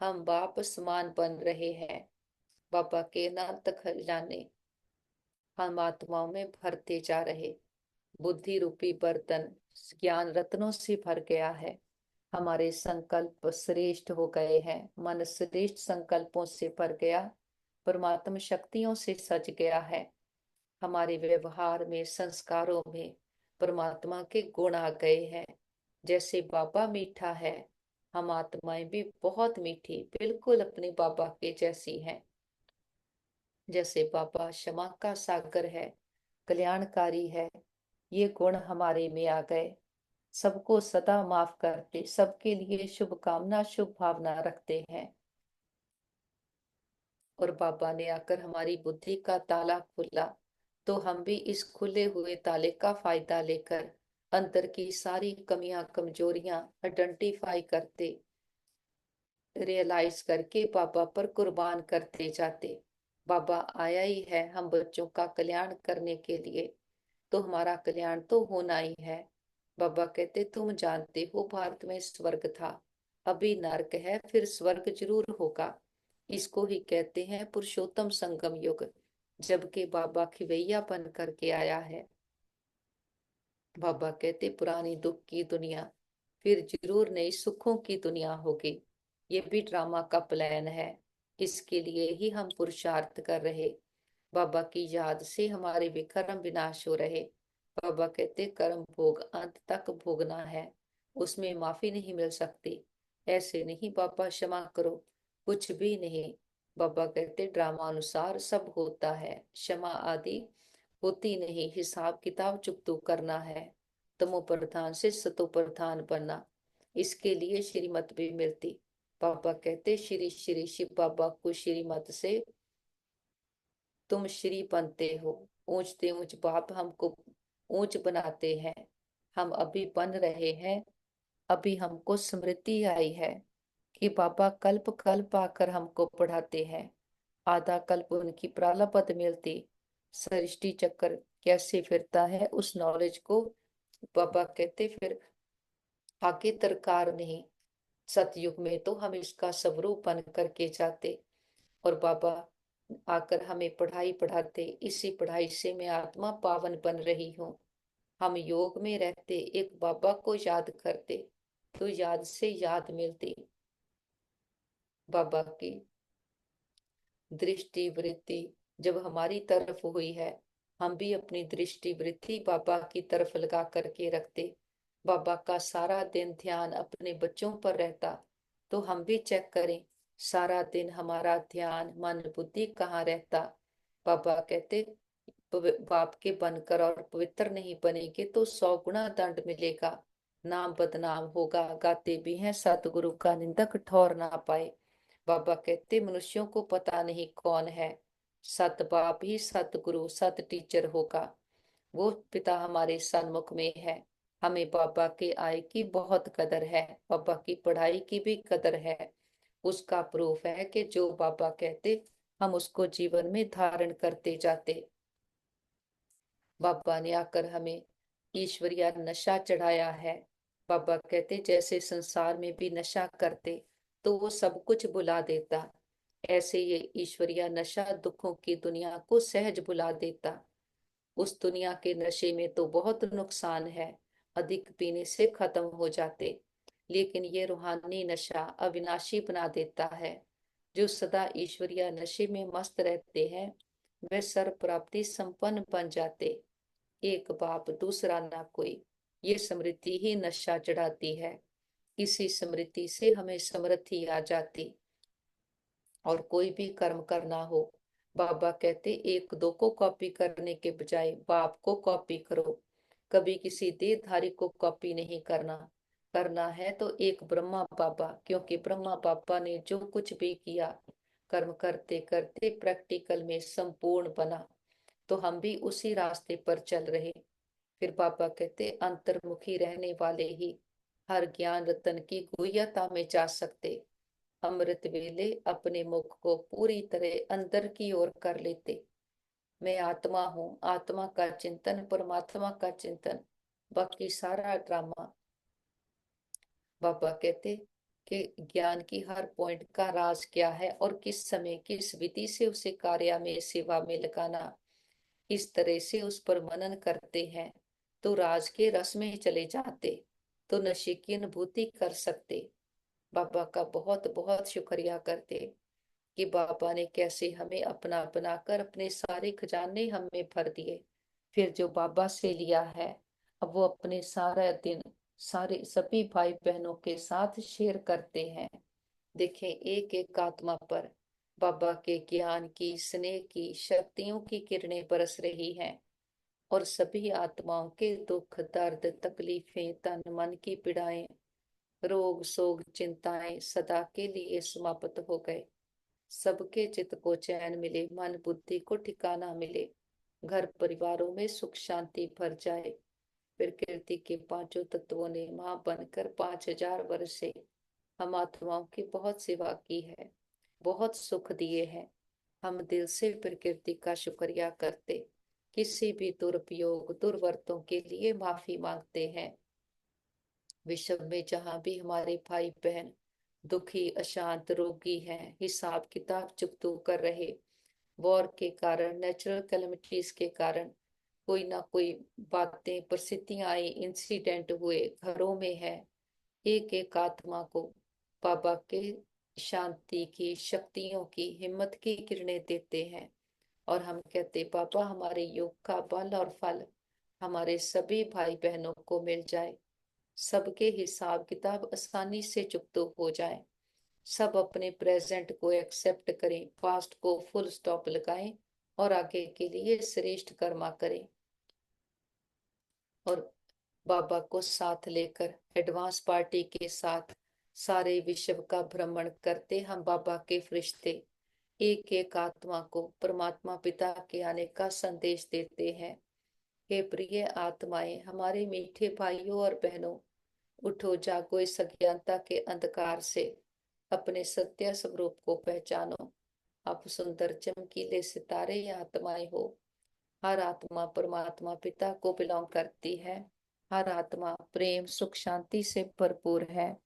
हम बाप समान बन रहे हैं। बाबा के अनंत खजाने हम आत्माओं में भरते जा रहे। बुद्धि रूपी बर्तन ज्ञान रत्नों से भर गया है। हमारे संकल्प श्रेष्ठ हो गए हैं, मन श्रेष्ठ संकल्पों से भर गया, परमात्मा शक्तियों से सज गया है। हमारे व्यवहार में, संस्कारों में परमात्मा के गुण आ गए हैं। जैसे बाबा मीठा है, हम आत्माएं भी बहुत मीठी, बिल्कुल अपने बाबा के जैसी हैं। जैसे बाबा क्षमा का सागर है, कल्याणकारी है, ये गुण हमारे में आ गए। सबको सदा माफ करते, सबके लिए शुभकामना शुभ भावना रखते हैं। और बाबा ने आकर हमारी बुद्धि का ताला खोला, तो हम भी इस खुले हुए ताले का फायदा लेकर अंदर की सारी कमियां कमजोरियां आइडेंटिफाई करते, रियलाइज करके बाबा पर कुर्बान करते जाते। बाबा आया ही है हम बच्चों का कल्याण करने के लिए, तो हमारा कल्याण तो होना ही है। बाबा कहते तुम जानते हो भारत में स्वर्ग था, अभी नरक है, फिर स्वर्ग जरूर होगा। इसको ही कहते हैं पुरुषोत्तम संगम युग, जबकि बाबा खिवैया बन करके आया है। बाबा कहते पुरानी दुख की दुनिया फिर जरूर नई सुखों की दुनिया होगी। ये भी ड्रामा का प्लान है, इसके लिए ही हम पुरुषार्थ कर रहे। बाबा की याद से हमारे भी कर्म विनाश हो रहे। बाबा कहते कर्म भोग अंत तक भोगना है, उसमें माफी नहीं मिल सकती। ऐसे नहीं बाबा क्षमा करो, कुछ भी नहीं। बाबा कहते ड्रामा अनुसार सब होता है, क्षमा आदि होती नहीं, हिसाब किताब चुकतो करना है। तमो प्रधान से सतो प्रधान बनना, इसके लिए श्रीमत भी मिलती। बाबा कहते श्री श्री शिव बाबा को श्रीमत से तुम श्री बनते हो। ऊंचते ऊंच बाप हमको ऊंच बनाते हैं, हम अभी बन रहे हैं। अभी हमको स्मृति आई है कि बाबा कल्प कल्प आकर हमको पढ़ाते हैं। आधा कल्प उनकी प्रालपत मिलती, सृष्टि चक्र कैसे फिरता है उस नॉलेज को बाबा कहते फिर आगे दरकार नहीं। सतयुग में तो हम इसका स्वरूप बन करके जाते, और बाबा आकर हमें पढ़ाई पढ़ाते। इसी पढ़ाई से मैं आत्मा पावन बन रही हूँ। हम योग में रहते, एक बाबा को याद करते, तो याद से याद मिलती। बाबा की दृष्टि वृत्ति जब हमारी तरफ हुई है, हम भी अपनी दृष्टि वृत्ति बाबा की तरफ लगा करके रखते। बाबा का सारा दिन ध्यान अपने बच्चों पर रहता, तो हम भी चेक करें सारा दिन हमारा ध्यान मन बुद्धि कहाँ रहता। बाबा कहते बाप के बनकर और पवित्र नहीं बनेंगे तो 100 गुना दंड मिलेगा, नाम बदनाम होगा। गाते भी हैं सतगुरु का निंदक ठौर ना पाए। बाबा कहते मनुष्यों को पता नहीं कौन है, सत बाप ही सतगुरु सत टीचर होगा। वो पिता हमारे सन्मुख में है। हमें बाबा के आय की बहुत कदर है, बाबा की पढ़ाई की भी कदर है। उसका प्रूफ है कि जो बाबा कहते हम उसको जीवन में धारण करते जाते। बाबा ने आकर हमें ईश्वरीय नशा चढ़ाया है। बाबा कहते जैसे संसार में भी नशा करते तो वो सब कुछ भुला देता, ऐसे ये ईश्वरीय नशा दुखों की दुनिया को सहज भुला देता। उस दुनिया के नशे में तो बहुत नुकसान है, अधिक पीने से खत्म हो जाते, लेकिन ये रूहानी नशा अविनाशी बना देता है। जो सदा ईश्वरीय नशे में मस्त रहते हैं वे सर्व प्राप्ति संपन्न बन जाते। एक बाप दूसरा ना कोई, ये स्मृति ही नशा चढ़ाती है। इसी स्मृति से हमें समृद्धि आ जाती। और कोई भी कर्म करना हो, बाबा कहते एक दो को कॉपी करने के बजाय बाप को कॉपी करो। कभी किसी देहधारी को कॉपी नहीं करना, करना है तो एक ब्रह्मा बाबा, क्योंकि ब्रह्मा बाबा ने जो कुछ भी किया कर्म करते करते प्रैक्टिकल में संपूर्ण बना, तो हम भी उसी रास्ते पर चल रहे। फिर बाबा कहते अंतर्मुखी रहने वाले ही हर ज्ञान रतन की गुह्यता में जा सकते। अमृत वेले अपने मुख को पूरी तरह अंदर की ओर कर लेते। मैं आत्मा हूँ, आत्मा का चिंतन परमात्मा का चिंतन, बाकी सारा ड्रामा। बाबा कहते कि ज्ञान की हर पॉइंट का राज क्या है और किस समय किस विधि से उसे कार्य में सेवा में लगाना, इस तरह से उस पर मनन करते हैं तो राज के रस में चले जाते, तो नशे की अनुभूति कर सकते। बाबा का बहुत बहुत शुक्रिया करते कि बाबा ने कैसे हमें अपना बनाकर अपने सारे खजाने हमें भर दिए। फिर जो बाबा से लिया है अब वो अपने सारा दिन सारे सभी भाई बहनों के साथ शेयर करते हैं। देखें एक एक आत्मा पर बाबा के ज्ञान की स्नेह की शक्तियों की किरणें बरस रही हैं, और सभी आत्माओं के दुख दर्द तकलीफें तन मन की पीड़ाएं रोग शोक चिंताएं सदा के लिए समाप्त हो गए। सबके चित्त को चैन मिले, मन बुद्धि को ठिकाना मिले, घर परिवारों में सुख शांति भर जाए। प्रकृति के पांचों तत्वों ने मां बनकर 5000 वर्ष से हम आत्माओं की बहुत सेवा की है, बहुत सुख दिए हैं। हम दिल से प्रकृति का शुक्रिया करते, किसी भी दुरुपयोग दुर्वर्तों के लिए माफी मांगते हैं। विश्व में जहां भी हमारे भाई बहन दुखी अशांत रोगी हैं, हिसाब किताब चुकतो कर रहे, वॉर के कारण नेचुरल कैलेमिटीज के कारण कोई ना कोई बातें परिस्थितियां आई इंसिडेंट हुए घरों में है, एक एक आत्मा को बाबा के शांति की शक्तियों की हिम्मत की किरणें देते हैं। और हम कहते पापा हमारे योग का बल और फल हमारे सभी भाई बहनों को मिल जाए, सबके हिसाब किताब आसानी से चुकता हो जाए, सब अपने प्रेजेंट को एक्सेप्ट करें, पास्ट को फुल स्टॉप लगाएं और आगे के लिए श्रेष्ठ कर्मा करें। और बाबा को साथ लेकर एडवांस पार्टी के साथ सारे विश्व का भ्रमण करते हम बाबा के फरिश्ते एक एक आत्मा को परमात्मा पिता के आने का संदेश देते हैं। हे प्रिय आत्माएं, हमारे मीठे भाइयों और बहनों, उठो जागो, इस अज्ञानता के अंधकार से अपने सत्य स्वरूप को पहचानो। आप सुंदर चमकीले सितारे आत्माएं हो। हर आत्मा परमात्मा पिता को बिलोंग करती है। हर आत्मा प्रेम सुख शांति से भरपूर है।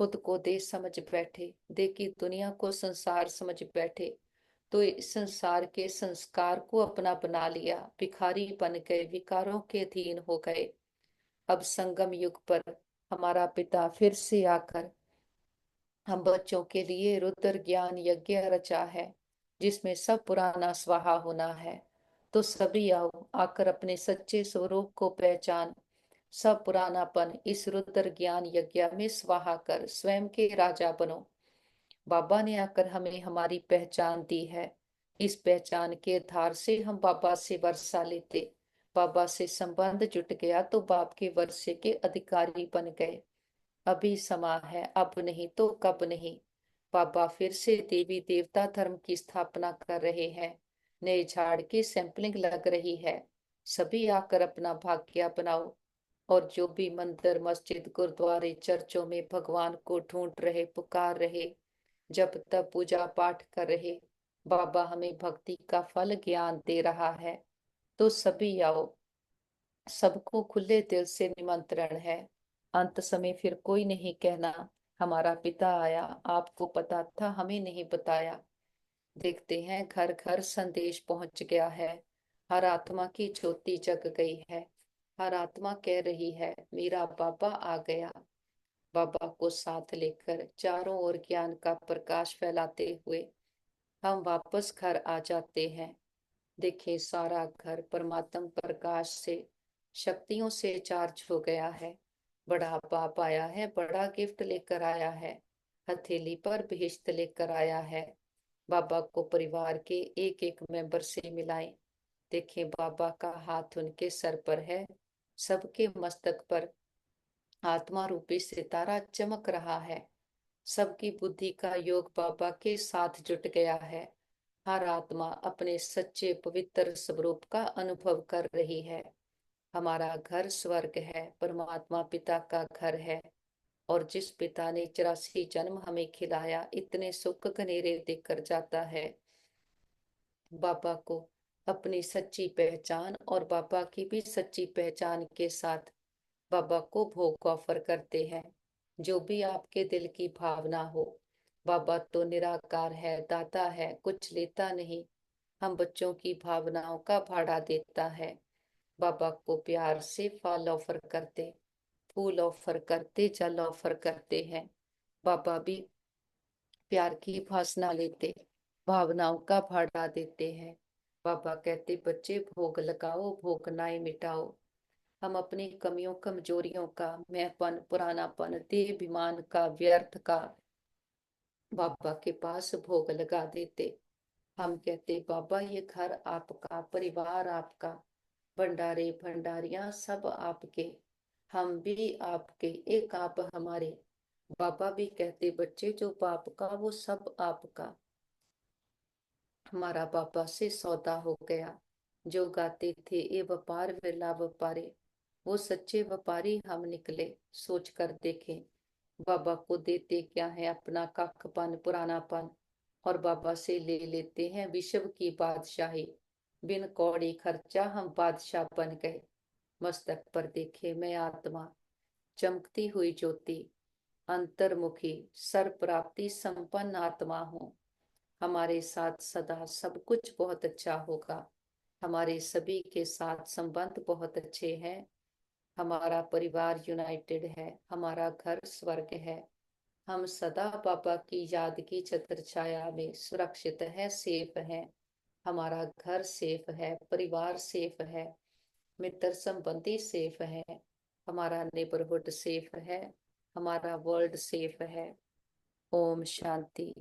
खुद को दे समझ बैठे, दे की दुनिया को संसार समझ बैठे, तो इस संसार के संस्कार को अपना बना लिया, भिखारी बन गए, विकारों के अधीन हो गए। अब संगम युग पर हमारा पिता फिर से आकर हम बच्चों के लिए रुद्र ज्ञान यज्ञ रचा है, जिसमें सब पुराना स्वाहा होना है। तो सभी आओ, आकर अपने सच्चे स्वरूप को पहचान, सब पुरानापन इस रुद्र ज्ञान यज्ञ में स्वाहा कर स्वयं के राजा बनो। बाबा ने आकर हमें हमारी पहचान दी है। इस पहचान के आधार से हम बाबा से वर्षा लेते, बाबा से संबंध जुट गया तो बाप के वर्षे के अधिकारी बन गए। अभी समा है, अब नहीं तो कब नहीं। बाबा फिर से देवी देवता धर्म की स्थापना कर रहे हैं। नए झाड़ की सैंपलिंग लग रही है। सभी आकर अपना भाग्य बनाओ। और जो भी मंदिर मस्जिद गुरुद्वारे चर्चों में भगवान को ढूंढ रहे, पुकार रहे, जब तब पूजा पाठ कर रहे, बाबा हमें भक्ति का फल ज्ञान दे रहा है। तो सभी आओ, सबको खुले दिल से निमंत्रण है। अंत समय फिर कोई नहीं कहना हमारा पिता आया, आपको पता था हमें नहीं बताया। देखते हैं घर घर संदेश पहुंच गया है। हर आत्मा की ज्योति जग गई है। हर आत्मा कह रही है मेरा बाबा आ गया। बाबा को साथ लेकर चारों ओर ज्ञान का प्रकाश फैलाते हुए हम वापस घर आ जाते हैं। देखें सारा घर परमात्म प्रकाश से शक्तियों से चार्ज हो गया है। बड़ा बाप आया है, बड़ा गिफ्ट लेकर आया है, हथेली पर बेहेश्त लेकर आया है। बाबा को परिवार के एक एक मेंबर से मिलाएं। देखें बाबा का हाथ उनके सर पर है, सबके मस्तक पर आत्मा रूपी सितारा चमक रहा है। सबकी बुद्धि का योग बाबा के साथ जुट गया है। हर आत्मा अपने सच्चे पवित्र स्वरूप का अनुभव कर रही है। हमारा घर स्वर्ग है, परमात्मा पिता का घर है। और जिस पिता ने 84 जन्म हमें खिलाया, इतने सुख घनेरे देकर जाता है। बाबा को अपनी सच्ची पहचान और बाबा की भी सच्ची पहचान के साथ बाबा को भोग ऑफर करते हैं। जो भी आपके दिल की भावना हो, बाबा तो निराकार है, दाता है, कुछ लेता नहीं। हम बच्चों की भावनाओं का भाड़ा देता है। बाबा को प्यार से फल ऑफर करते, फूल ऑफर करते, जल ऑफर करते हैं। बाबा भी प्यार की भाषणा लेते, भावनाओं का भाड़ा देते हैं। बाबा कहते बच्चे भोग लगाओ, भोग नाई मिटाओ। हम अपनी कमियों कमजोरियों का, मैंपन पुरानापन देहाभिमान का, व्यर्थ का बाबा के पास भोग लगा देते। हम कहते बाबा ये घर आपका, परिवार आपका, भंडारे भंडारियां सब आपके, हम भी आपके, एक आप हमारे। बाबा भी कहते बच्चे जो बाप का वो सब आपका। हमारा बाबा से सौदा हो गया। जो गाते थे ए व्यापार विरला व्यापारे, वो सच्चे व्यापारी हम निकले। सोच कर देखें बाबा को देते क्या है, अपना काकपन पुरानापन, और बाबा से ले लेते हैं विश्व की बादशाही। बिन कौड़ी खर्चा हम बादशाह बन गए। मस्तक पर देखे मैं आत्मा, चमकती हुई ज्योति, अंतर्मुखी, सर प्राप्ति संपन्न आत्मा हूँ। हमारे साथ सदा सब कुछ बहुत अच्छा होगा। हमारे सभी के साथ संबंध बहुत अच्छे हैं। हमारा परिवार यूनाइटेड है, हमारा घर स्वर्ग है। हम सदा बाबा की याद की छत्र छाया में सुरक्षित हैं, सेफ हैं। हमारा घर सेफ है, परिवार सेफ है, मित्र संबंधी सेफ है, हमारा नेबरहुड सेफ है, हमारा वर्ल्ड सेफ है। ओम शांति।